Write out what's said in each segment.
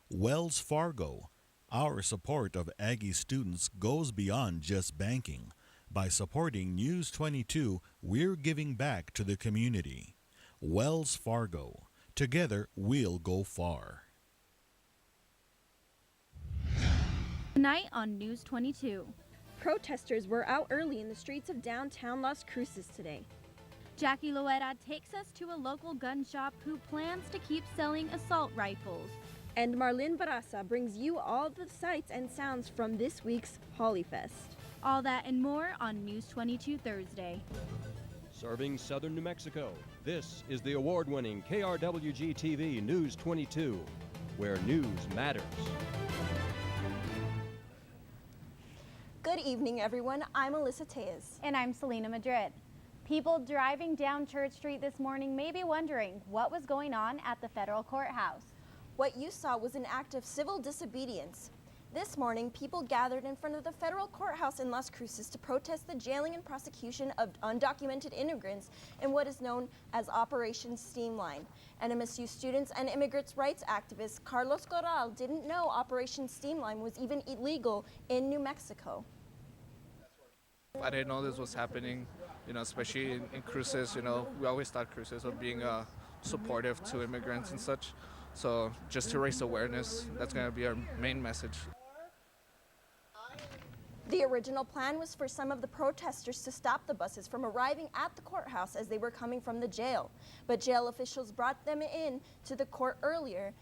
Wells Fargo. Our support of Aggie students goes beyond just banking. By supporting News 22, we're giving back to the community. Wells Fargo. Together, we'll go far. Tonight on News 22. Protesters were out early in the streets of downtown Las Cruces today. Jackie Loera takes us to a local gun shop who plans to keep selling assault rifles. And Marlene Barraza brings you all the sights and sounds from this week's Hollyfest. All that and more on News 22 Thursday. Serving southern New Mexico, this is the award-winning KRWG-TV News 22, where news matters. Good evening, everyone. I'm Alyssa Tejas. And I'm Selena Madrid. People driving down Church Street this morning may be wondering what was going on at the federal courthouse. What you saw was an act of civil disobedience. This morning, people gathered in front of the federal courthouse in Las Cruces to protest the jailing and prosecution of undocumented immigrants in what is known as Operation Steamline. NMSU students and immigrants' rights activist Carlos Corral didn't know Operation Steamline was even illegal in New Mexico. I didn't know this was happening, especially in Cruces. We always thought Cruces was being supportive to immigrants and such. So just to raise awareness, that's going to be our main message. The original plan was for some of the protesters to stop the buses from arriving at the courthouse as they were coming from the jail. But jail officials brought them in to the court earlier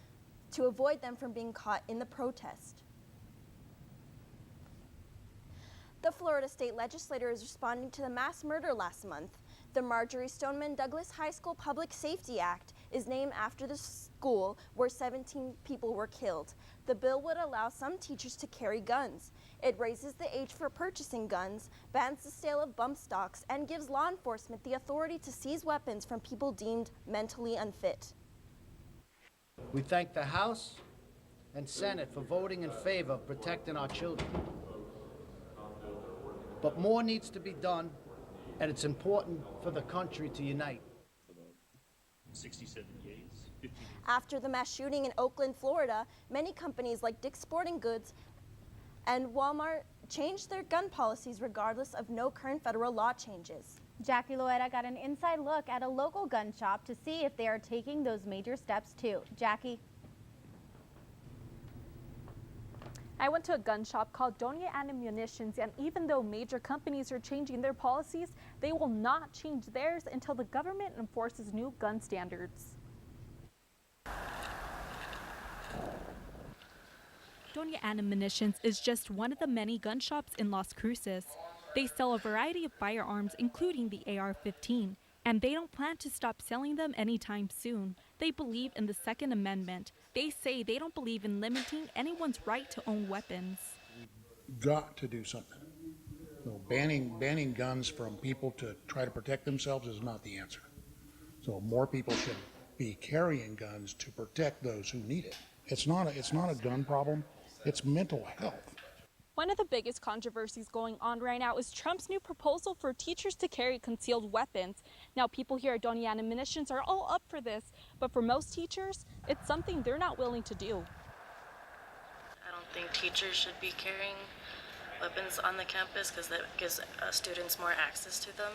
to avoid them from being caught in the protest. The Florida State Legislature is responding to the mass murder last month. The Marjorie Stoneman Douglas High School Public Safety Act is named after the school where 17 people were killed. The bill would allow some teachers to carry guns. It raises the age for purchasing guns, bans the sale of bump stocks, and gives law enforcement the authority to seize weapons from people deemed mentally unfit. We thank the House and Senate for voting in favor of protecting our children. But more needs to be done, and it's important for the country to unite. 67 years. After the mass shooting in Oakland, Florida, many companies like Dick's Sporting Goods and Walmart changed their gun policies regardless of no current federal law changes. Jackie Loera got an inside look at a local gun shop to see if they are taking those major steps too. Jackie? I went to a gun shop called Doña Ana Munitions, and even though major companies are changing their policies, they will not change theirs until the government enforces new gun standards. Doña Ana Munitions is just one of the many gun shops in Las Cruces. They sell a variety of firearms, including the AR-15, and they don't plan to stop selling them anytime soon. They believe in the Second Amendment. They say they don't believe in limiting anyone's right to own weapons. We've got to do something. No, banning guns from people to try to protect themselves is not the answer. So more people should be carrying guns to protect those who need it. It's not a gun problem, it's mental health. One of the biggest controversies going on right now is Trump's new proposal for teachers to carry concealed weapons. Now, people here at Doña Ana Munitions are all up for this, but for most teachers, it's something they're not willing to do. I don't think teachers should be carrying weapons on the campus because that gives students more access to them.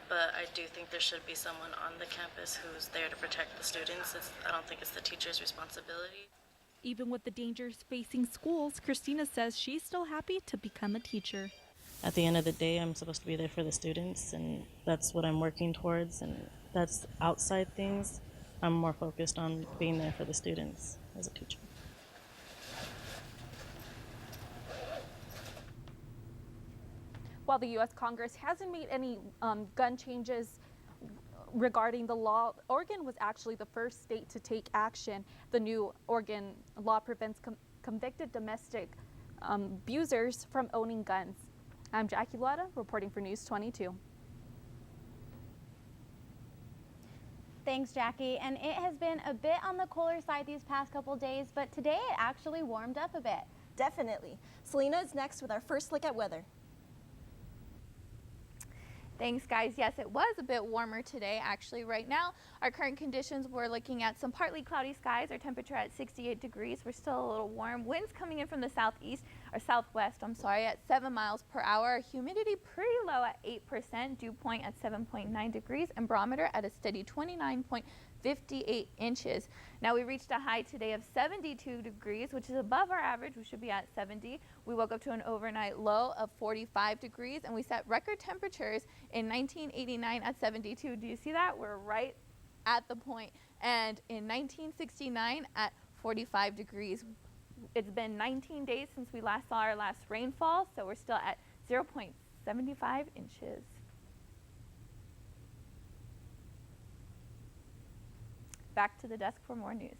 But I do think there should be someone on the campus who's there to protect the students. I don't think it's the teacher's responsibility. Even with the dangers facing schools, Christina says she's still happy to become a teacher. At the end of the day, I'm supposed to be there for the students, and that's what I'm working towards, and that's outside things. I'm more focused on being there for the students as a teacher. While the U.S. Congress hasn't made any gun changes regarding the law, Oregon was actually the first state to take action. The new Oregon law prevents convicted domestic abusers from owning guns. I'm Jackie Loera, reporting for News 22. Thanks, Jackie. And it has been a bit on the cooler side these past couple days, but today it actually warmed up a bit. Definitely. Selena is next with our first look at weather. Thanks, guys. Yes, it was a bit warmer today. Actually, right now, our current conditions, we're looking at some partly cloudy skies. Our temperature at 68 degrees. We're still a little warm. Winds coming in from the southeast, or southwest, I'm sorry, at 7 miles per hour. Humidity pretty low at 8%. Dew point at 7.9 degrees. And barometer at a steady 29.58 inches. Now, we reached a high today of 72 degrees, which is above our average. We should be at 70. We woke up to an overnight low of 45 degrees, and we set record temperatures in 1989 at 72. Do you see that? We're right at the point. And in 1969 at 45 degrees. It's been 19 days since we last saw our last rainfall, so we're still at 0.75 inches. Back to the desk for more news.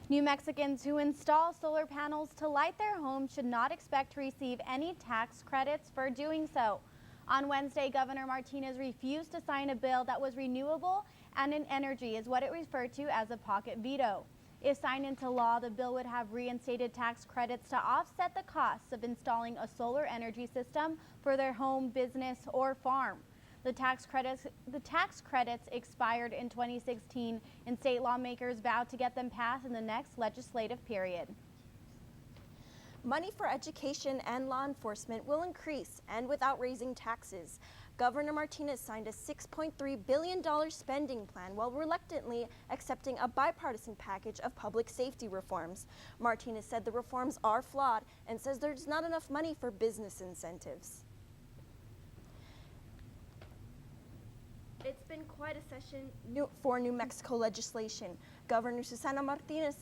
New Mexicans who install solar panels to light their homes should not expect to receive any tax credits for doing so. On Wednesday, Governor Martinez refused to sign a bill that was renewable and in energy, is what it referred to as a pocket veto. If signed into law, the bill would have reinstated tax credits to offset the costs of installing a solar energy system for their home, business, or farm. The tax credits expired in 2016, and state lawmakers vowed to get them passed in the next legislative period. Money for education and law enforcement will increase, and without raising taxes. Governor Martinez signed a $6.3 billion spending plan while reluctantly accepting a bipartisan package of public safety reforms. Martinez said the reforms are flawed and says there's not enough money for business incentives. It's been quite a session for New Mexico legislation. Governor Susana Martinez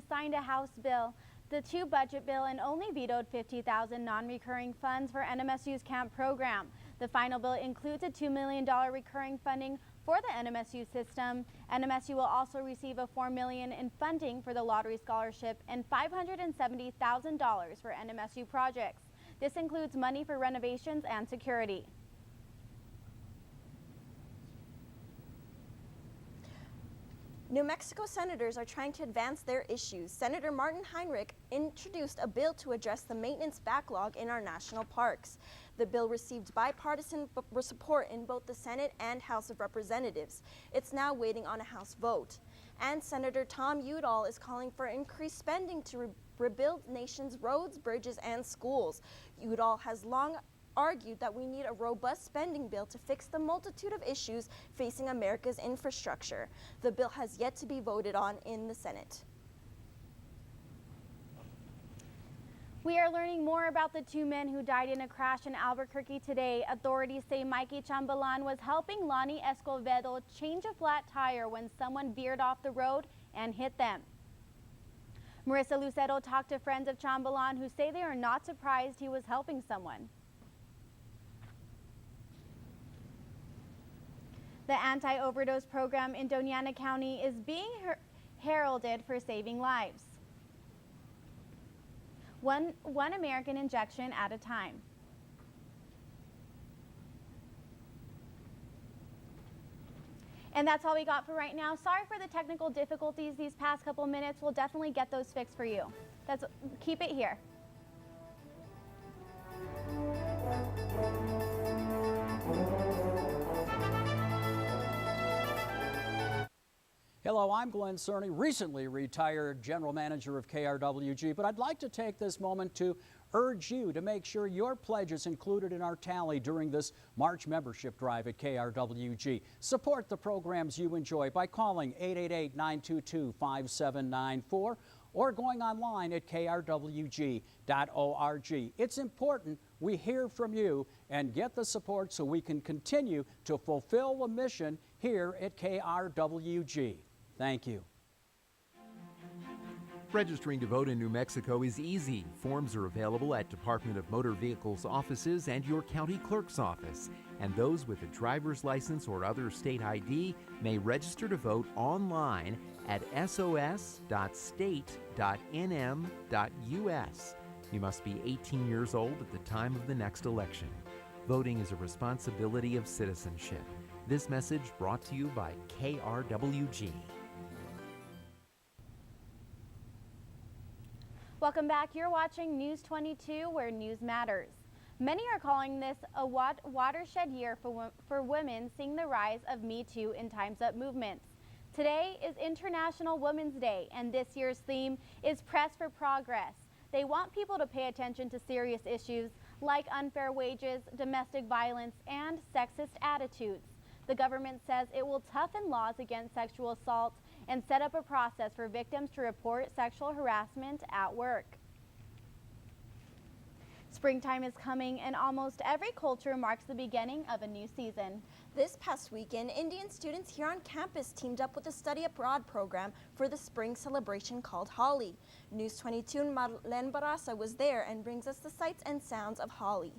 signed a House bill, the 2 budget bill, and only vetoed 50,000 non-recurring funds for NMSU's camp program. The final bill includes a $2 million recurring funding for the NMSU system. NMSU will also receive a $4 million in funding for the lottery scholarship and $570,000 for NMSU projects. This includes money for renovations and security. New Mexico senators are trying to advance their issues. Senator Martin Heinrich introduced a bill to address the maintenance backlog in our national parks. The bill received bipartisan support in both the Senate and House of Representatives. It's now waiting on a House vote. And Senator Tom Udall is calling for increased spending to rebuild nation's roads, bridges, and schools. Udall has long argued that we need a robust spending bill to fix the multitude of issues facing America's infrastructure. The bill has yet to be voted on in the Senate. We are learning more about the 2 men who died in a crash in Albuquerque today. Authorities say Mikey Chambalan was helping Lonnie Escovedo change a flat tire when someone veered off the road and hit them. Marissa Lucero talked to friends of Chambalan who say they are not surprised he was helping someone. The anti-overdose program in Doña Ana County is being heralded for saving lives. One American injection at a time. And that's all we got for right now. Sorry for the technical difficulties these past couple minutes. We'll definitely get those fixed for you. Keep it here. Hello, I'm Glenn Cerny, recently retired General Manager of KRWG, but I'd like to take this moment to urge you to make sure your pledge is included in our tally during this March membership drive at KRWG. Support the programs you enjoy by calling 888-922-5794 or going online at krwg.org. It's important we hear from you and get the support so we can continue to fulfill the mission here at KRWG. Thank you. Registering to vote in New Mexico is easy. Forms are available at Department of Motor Vehicles offices and your county clerk's office. And those with a driver's license or other state ID may register to vote online at sos.state.nm.us. You must be 18 years old at the time of the next election. Voting is a responsibility of citizenship. This message brought to you by KRWG. Welcome back. You're watching News 22, where news matters. Many are calling this a watershed year for women, seeing the rise of Me Too and Time's Up movements. Today is International Women's Day, and this year's theme is Press for Progress. They want people to pay attention to serious issues like unfair wages, domestic violence, and sexist attitudes. The government says it will toughen laws against sexual assault and set up a process for victims to report sexual harassment at work. Springtime is coming, and almost every culture marks the beginning of a new season. This past weekend, Indian students here on campus teamed up with a study abroad program for the spring celebration called Holi. News 22 and Marlene Barasa was there and brings us the sights and sounds of Holi.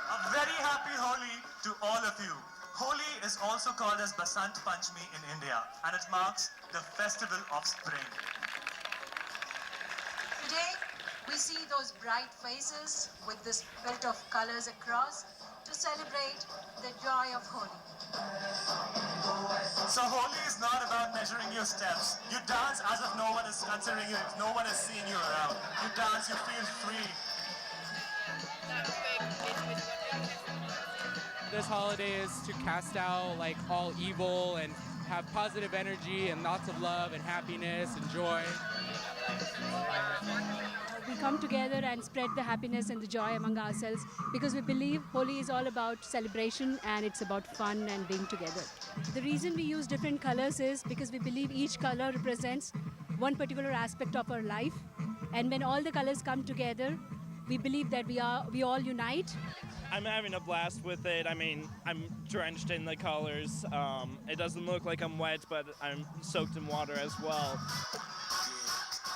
A very happy Holi to all of you. Holi is also called as Basant Panchami in India, and it marks the festival of spring. Today, we see those bright faces with this belt of colors across to celebrate the joy of Holi. So Holi is not about measuring your steps. You dance as if no one is considering you, if no one is seeing you around. You dance, you feel free. This holiday is to cast out like all evil and have positive energy and lots of love and happiness and joy. We come together and spread the happiness and the joy among ourselves because we believe Holi is all about celebration and it's about fun and being together. The reason we use different colors is because we believe each color represents one particular aspect of our life, and when all the colors come together, we believe that we all unite. I'm having a blast with it. I mean, I'm drenched in the colors. It doesn't look like I'm wet, but I'm soaked in water as well.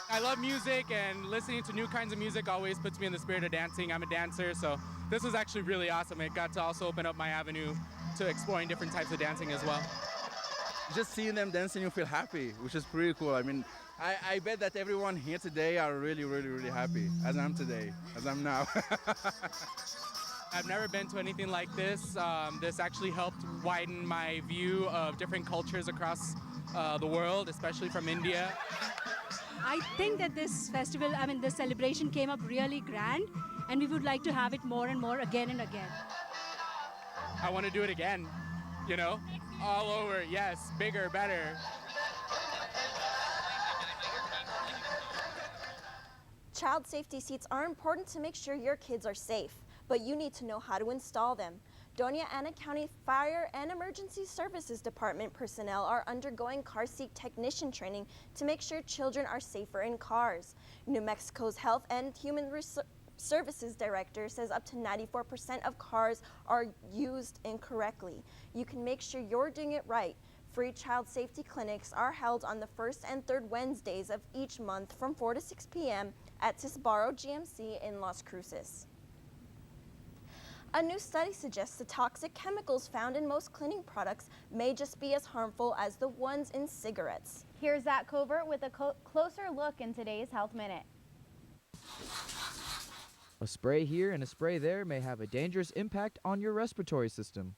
I love music, and listening to new kinds of music always puts me in the spirit of dancing. I'm a dancer, so this was actually really awesome. It got to also open up my avenue to exploring different types of dancing as well. Just seeing them dancing, you feel happy, which is pretty cool. I mean, I bet that everyone here today are really, really, really happy, as I'm today, as I'm now. I've never been to anything like this. This actually helped widen my view of different cultures across the world, especially from India. I think that this festival, this celebration came up really grand, and we would like to have it more and more again and again. I want to do it again, you know, all over, yes, bigger, better. Child safety seats are important to make sure your kids are safe, but you need to know how to install them. Doña Ana County Fire and Emergency Services Department personnel are undergoing car seat technician training to make sure children are safer in cars. New Mexico's Health and Human Services Director says up to 94% of cars are used incorrectly. You can make sure you're doing it right. Free child safety clinics are held on the first and third Wednesdays of each month from 4 to 6 p.m. at Tisbaro GMC in Las Cruces. A new study suggests the toxic chemicals found in most cleaning products may just be as harmful as the ones in cigarettes. Here's Zach Covert with a closer look in today's Health Minute. A spray here and a spray there may have a dangerous impact on your respiratory system.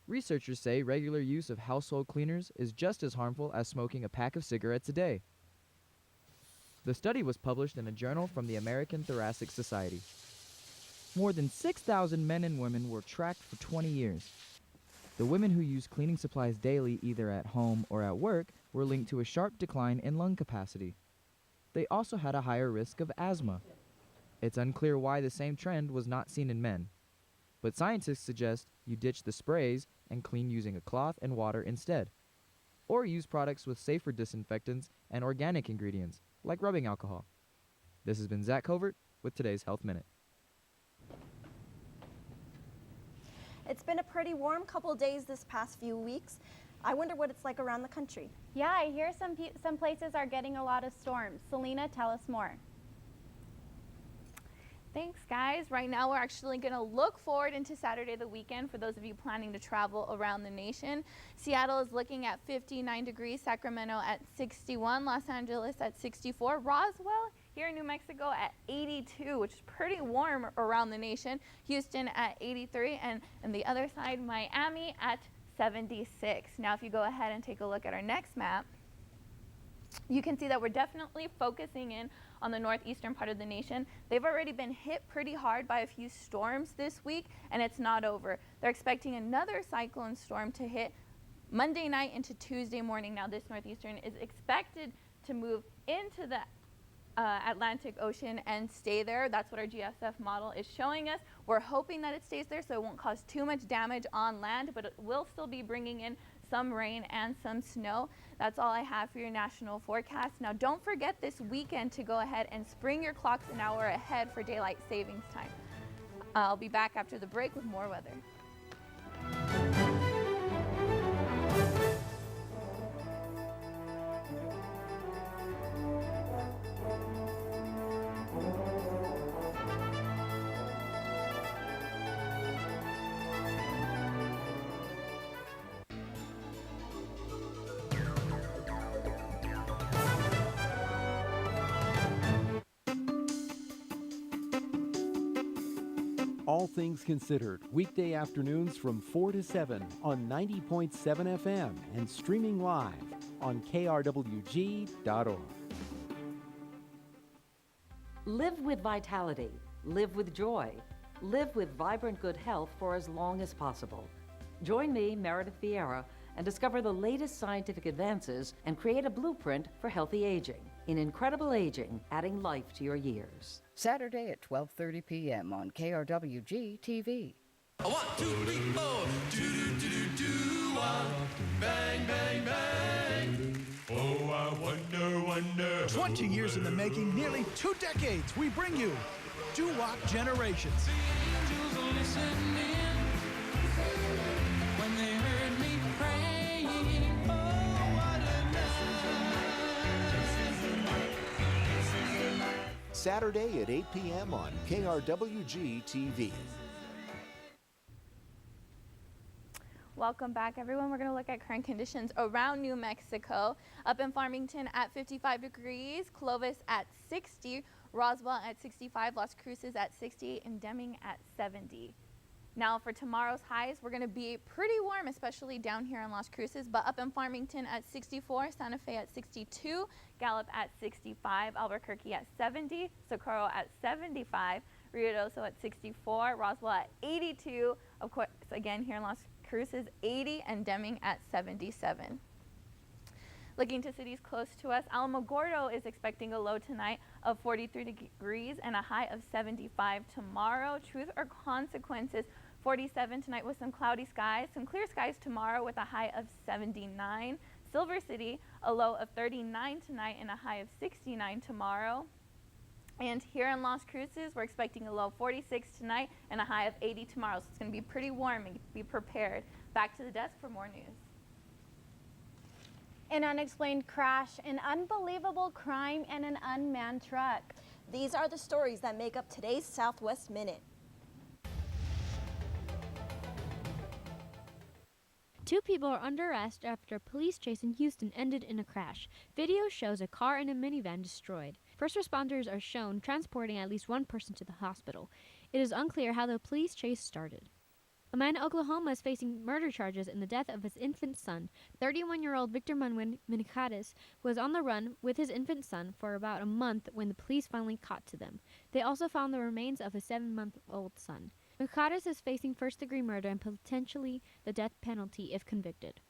Researchers say regular use of household cleaners is just as harmful as smoking a pack of cigarettes a day. The study was published in a journal from the American Thoracic Society. More than 6,000 men and women were tracked for 20 years. The women who used cleaning supplies daily, either at home or at work, were linked to a sharp decline in lung capacity. They also had a higher risk of asthma. It's unclear why the same trend was not seen in men. But scientists suggest you ditch the sprays and clean using a cloth and water instead. Or use products with safer disinfectants and organic ingredients, like rubbing alcohol. This has been Zach Covert with today's Health Minute. It's been a pretty warm couple days this past few weeks. I wonder what it's like around the country. Yeah, I hear some places are getting a lot of storms. Selena, tell us more. Thanks, guys. Right now, we're actually going to look forward into Saturday, the weekend, for those of you planning to travel around the nation. Seattle is looking at 59 degrees, Sacramento at 61, Los Angeles at 64, Roswell Here in New Mexico at 82, which is pretty warm around the nation. Houston at 83, and on the other side, Miami at 76. Now, if you go ahead and take a look at our next map, you can see that we're definitely focusing in on the northeastern part of the nation. They've already been hit pretty hard by a few storms this week, and it's not over. They're expecting another cyclone storm to hit Monday night into Tuesday morning. Now, this northeastern is expected to move into the Atlantic Ocean and stay there. That's what our GSF model is showing us. We're hoping that it stays there so it won't cause too much damage on land, but it will still be bringing in some rain and some snow. That's all I have for your national forecast. Now, don't forget this weekend to go ahead and spring your clocks an hour ahead for daylight savings time. I'll be back after the break with more weather. All Things Considered, weekday afternoons from 4 to 7 on 90.7 FM and streaming live on KRWG.org. Live with vitality, live with joy, live with vibrant good health for as long as possible. Join me, Meredith Vieira, and discover the latest scientific advances and create a blueprint for healthy aging. In Incredible Aging, adding life to your years. Saturday at 12:30 p.m. on KRWG-TV. 1, 2, 3, 4. Bang, bang, bang. Oh, I wonder. 20 years in the making, nearly 2 decades, we bring you Doo-Wop Generations. The angels are listening when they heard me praying. Oh, what a night. Saturday at 8 p.m. on KRWG-TV. Welcome back, everyone. We're going to look at current conditions around New Mexico. Up in Farmington at 55 degrees, Clovis at 60, Roswell at 65, Las Cruces at 60, and Deming at 70. Now for tomorrow's highs, we're going to be pretty warm, especially down here in Las Cruces, but up in Farmington at 64, Santa Fe at 62, Gallup at 65, Albuquerque at 70, Socorro at 75, Ruidoso at 64, Roswell at 82, of course, again here in Las Cruces 80, and Deming at 77. Looking to cities close to us, Alamogordo is expecting a low tonight of 43 degrees and a high of 75 tomorrow. Truth or Consequences, 47 tonight with some cloudy skies, some clear skies tomorrow with a high of 79. Silver City, a low of 39 tonight and a high of 69 tomorrow. And here in Las Cruces, we're expecting a low of 46 tonight and a high of 80 tomorrow. So it's going to be pretty warm and be prepared. Back to the desk for more news. An unexplained crash, an unbelievable crime, and an unmanned truck. These are the stories that make up today's Southwest Minute. 2 people are under arrest after a police chase in Houston ended in a crash. Video shows a car and a minivan destroyed. First responders are shown transporting at least 1 person to the hospital. It is unclear how the police chase started. A man in Oklahoma is facing murder charges in the death of his infant son. 31-year-old Victor Manuel Minicades was on the run with his infant son for about a month when the police finally caught to them. They also found the remains of his 7-month-old son. Minicades is facing first-degree murder and potentially the death penalty if convicted.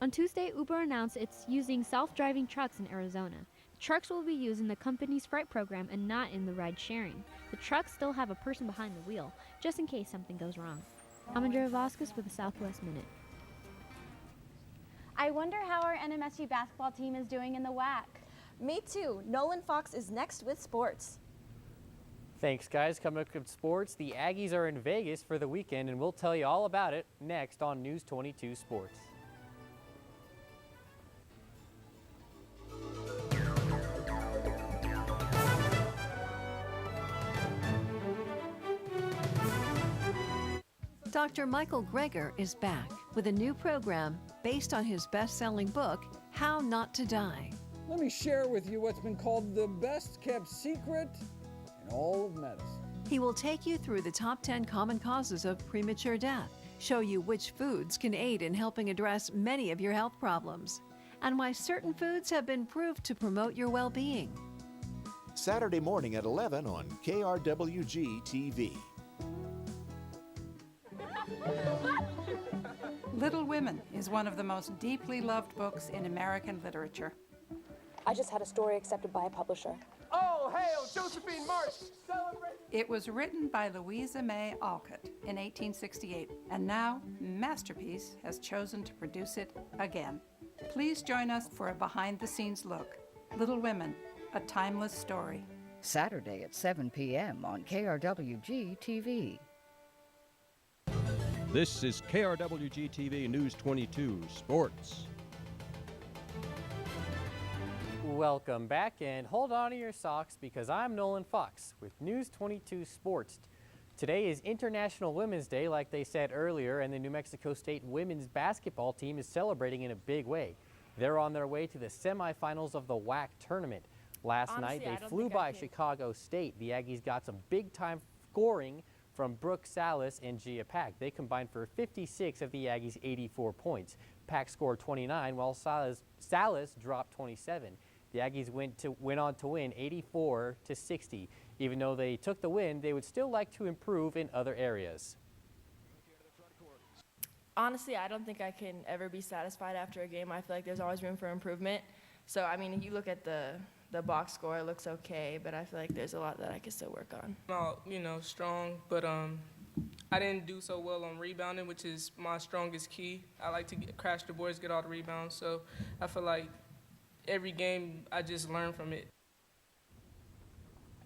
On Tuesday, Uber announced it's using self-driving trucks in Arizona. The trucks will be used in the company's freight program and not in the ride-sharing. The trucks still have a person behind the wheel, just in case something goes wrong. I'm Andrea Vasquez with the Southwest Minute. I wonder how our NMSU basketball team is doing in the WAC. Me too. Nolan Fox is next with sports. Thanks, guys. Coming up with sports, the Aggies are in Vegas for the weekend, and we'll tell you all about it next on News 22 Sports. Dr. Michael Greger is back with a new program based on his best-selling book, How Not to Die. let me share with you what's been called the best kept secret in all of medicine. He will take you through the top 10 common causes of premature death, show you which foods can aid in helping address many of your health problems, and why certain foods have been proved to promote your well-being. Saturday morning at 11 on KRWG-TV. Little Women is one of the most deeply loved books in American literature. I just had a story accepted by a publisher. Oh, hail Josephine March! Celebrate! It was written by Louisa May Alcott in 1868, and now Masterpiece has chosen to produce it again. Please join us for a behind-the-scenes look. Little Women, a timeless story. Saturday at 7 p.m. on KRWG-TV. This is KRWG-TV News 22 Sports. Welcome back, and hold on to your socks because I'm Nolan Fox with News 22 Sports. Today is International Women's Day, like they said earlier, and the New Mexico State women's basketball team is celebrating in a big way. They're on their way to the semifinals of the WAC tournament. Last night, they flew by Chicago State. The Aggies got some big-time scoring from Brooke Salas and Gia Pack. They combined for 56 of the Aggies' 84 points. Pack scored 29, while Salas dropped 27. The Aggies went on to win 84-60. Even though they took the win, they would still like to improve in other areas. Honestly, I don't think I can ever be satisfied after a game. I feel like there's always room for improvement. So, I mean, if you look at the box score, it looks okay, but I feel like there's a lot that I can still work on. I'm strong, but I didn't do so well on rebounding, which is my strongest key. I like to crash the boards, get all the rebounds. So I feel like every game I just learn from it.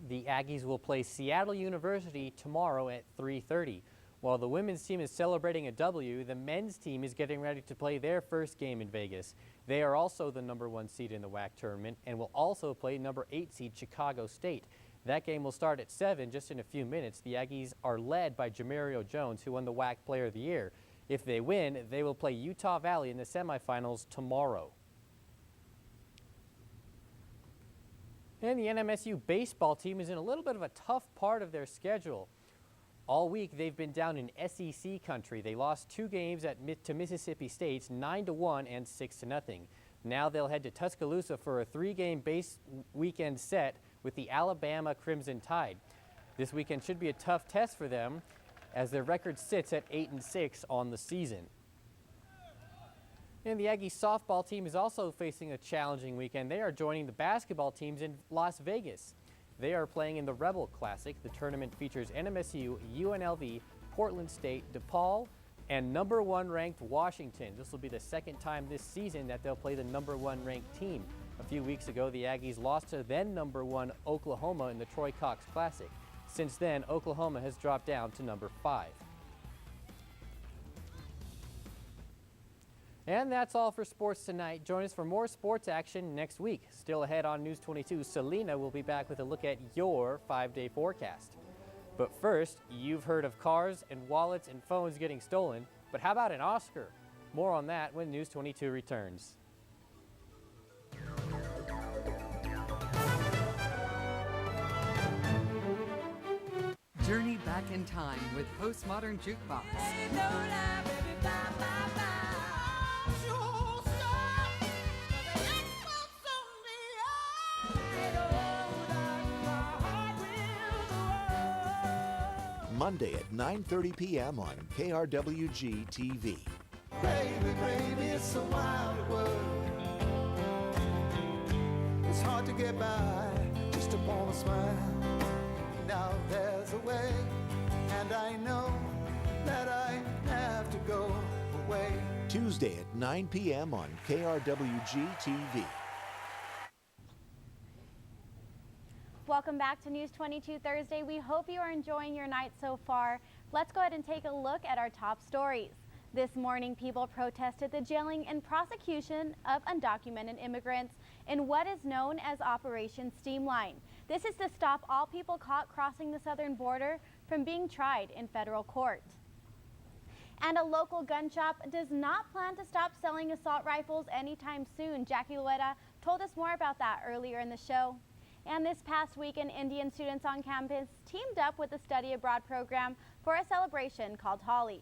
The Aggies will play Seattle University tomorrow at 3:30. While the women's team is celebrating a W, the men's team is getting ready to play their first game in Vegas. They are also the #1 seed in the WAC tournament and will also play #8 seed Chicago State. That game will start at 7 just in a few minutes. The Aggies are led by Jamario Jones, who won the WAC Player of the Year. If they win, they will play Utah Valley in the semifinals tomorrow. And the NMSU baseball team is in a little bit of a tough part of their schedule. All week, they've been down in SEC country. They lost 2 games to Mississippi State's 9-1 and 6-0. Now they'll head to Tuscaloosa for a 3-game base weekend set with the Alabama Crimson Tide. This weekend should be a tough test for them as their record sits at 8-6 on the season. And the Aggie softball team is also facing a challenging weekend. They are joining the basketball teams in Las Vegas. They are playing in the Rebel Classic. The tournament features NMSU, UNLV, Portland State, DePaul, and #1 ranked Washington. This will be the second time this season that they'll play the #1 ranked team. A few weeks ago, the Aggies lost to then #1 Oklahoma in the Troy Cox Classic. Since then, Oklahoma has dropped down to #5. And that's all for sports tonight. Join us for more sports action next week. Still ahead on News 22, Selena will be back with a look at your 5-day forecast. But first, you've heard of cars and wallets and phones getting stolen, but how about an Oscar? More on that when News 22 returns. Journey back in time with Postmodern Jukebox. Monday at 9:30 p.m. on KRWG-TV. Baby, baby, it's a wild world. It's hard to get by just upon a smile. Now there's a way, and I know that I have to go away. Tuesday at 9 p.m. on KRWG-TV. Welcome back to News 22 Thursday. We hope you are enjoying your night so far. Let's go ahead and take a look at our top stories. This morning, people protested the jailing and prosecution of undocumented immigrants in what is known as Operation Streamline. This is to stop all people caught crossing the southern border from being tried in federal court. And a local gun shop does not plan to stop selling assault rifles anytime soon. Jackie Luetta told us more about that earlier in the show. And this past weekend, Indian students on campus teamed up with the study abroad program for a celebration called Holly.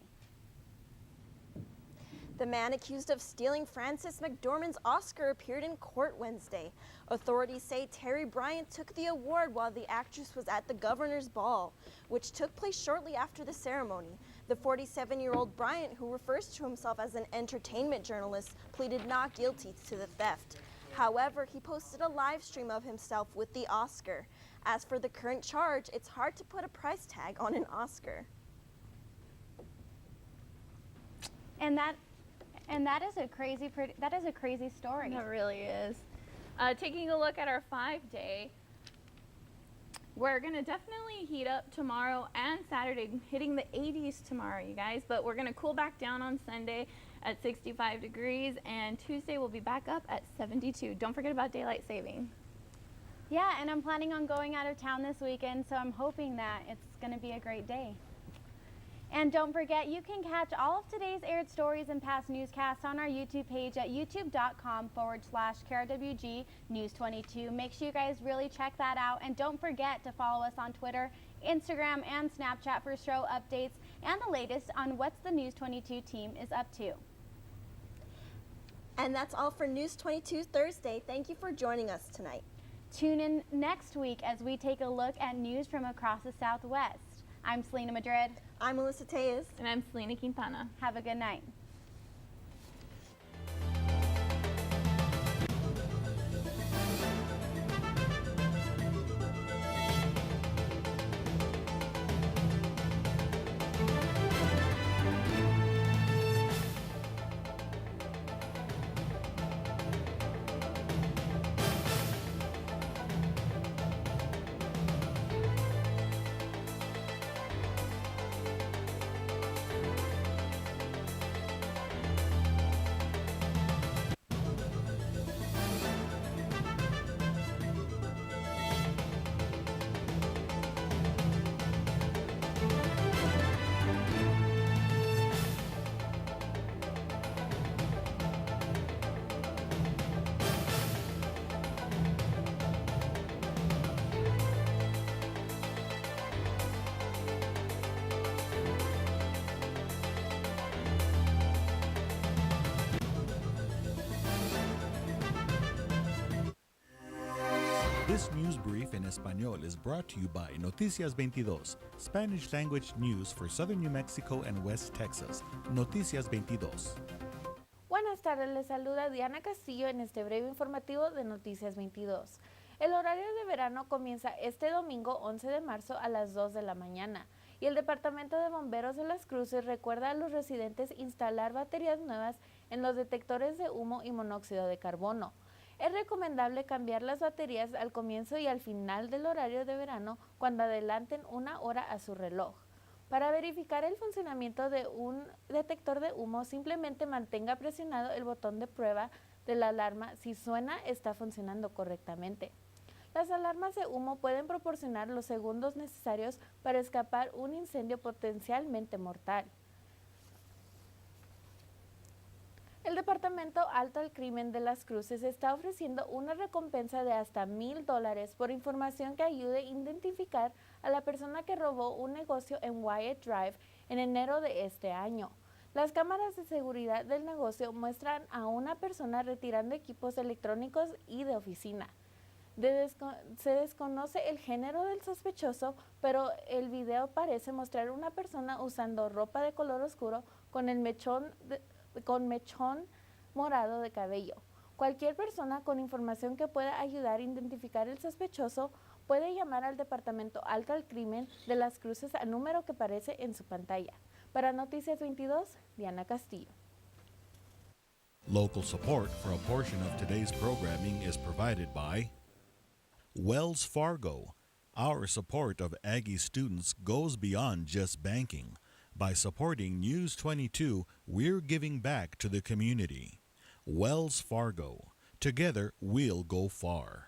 The man accused of stealing Frances McDormand's Oscar appeared in court Wednesday. Authorities say Terry Bryant took the award while the actress was at the governor's ball, which took place shortly after the ceremony. The 47-year-old Bryant, who refers to himself as an entertainment journalist, pleaded not guilty to the theft. However, he posted a live stream of himself with the Oscar. As for the current charge, it's hard to put a price tag on an Oscar. And that is a crazy story. It really is. Taking a look at our 5-day, we're gonna definitely heat up tomorrow and Saturday, hitting the 80s tomorrow, you guys, but we're gonna cool back down on Sunday at 65 degrees, and Tuesday we'll be back up at 72. Don't forget about daylight saving. Yeah, and I'm planning on going out of town this weekend, so I'm hoping that it's gonna be a great day. And don't forget, you can catch all of today's aired stories and past newscasts on our YouTube page at youtube.com/KRWG News22. Make sure you guys really check that out. And don't forget to follow us on Twitter, Instagram, and Snapchat for show updates and the latest on what the News22 team is up to. And that's all for News 22 Thursday. Thank you for joining us tonight. Tune in next week as we take a look at news from across the Southwest. I'm Selena Madrid. I'm Melissa Tejas. And I'm Selena Quintana. Have a good night. This news brief in Español is brought to you by Noticias 22, Spanish language news for southern New Mexico and West Texas. Noticias 22. Buenas tardes, les saluda Diana Castillo en este breve informativo de Noticias 22. El horario de verano comienza este domingo 11 de marzo a las 2 de la mañana y el Departamento de Bomberos de Las Cruces recuerda a los residentes instalar baterías nuevas en los detectores de humo y monóxido de carbono. Es recomendable cambiar las baterías al comienzo y al final del horario de verano cuando adelanten una hora a su reloj. Para verificar el funcionamiento de un detector de humo, simplemente mantenga presionado el botón de prueba de la alarma si suena está funcionando correctamente. Las alarmas de humo pueden proporcionar los segundos necesarios para escapar un incendio potencialmente mortal. El Departamento Alto al Crimen de Las Cruces está ofreciendo una recompensa de hasta $1,000 por información que ayude a identificar a la persona que robó un negocio en Wyatt Drive en enero de este año. Las cámaras de seguridad del negocio muestran a una persona retirando equipos electrónicos y de oficina. Se desconoce el género del sospechoso, pero el video parece mostrar una persona usando ropa de color oscuro con mechón morado de cabello. Cualquier persona con información que pueda ayudar a identificar el sospechoso puede llamar al Departamento Alto al Crimen de Las Cruces al número que aparece en su pantalla. Para Noticias 22, Diana Castillo. Local support for a portion of today's programming is provided by Wells Fargo. Our support of Aggie students goes beyond just banking. By supporting News 22, we're giving back to the community. Wells Fargo. Together, we'll go far.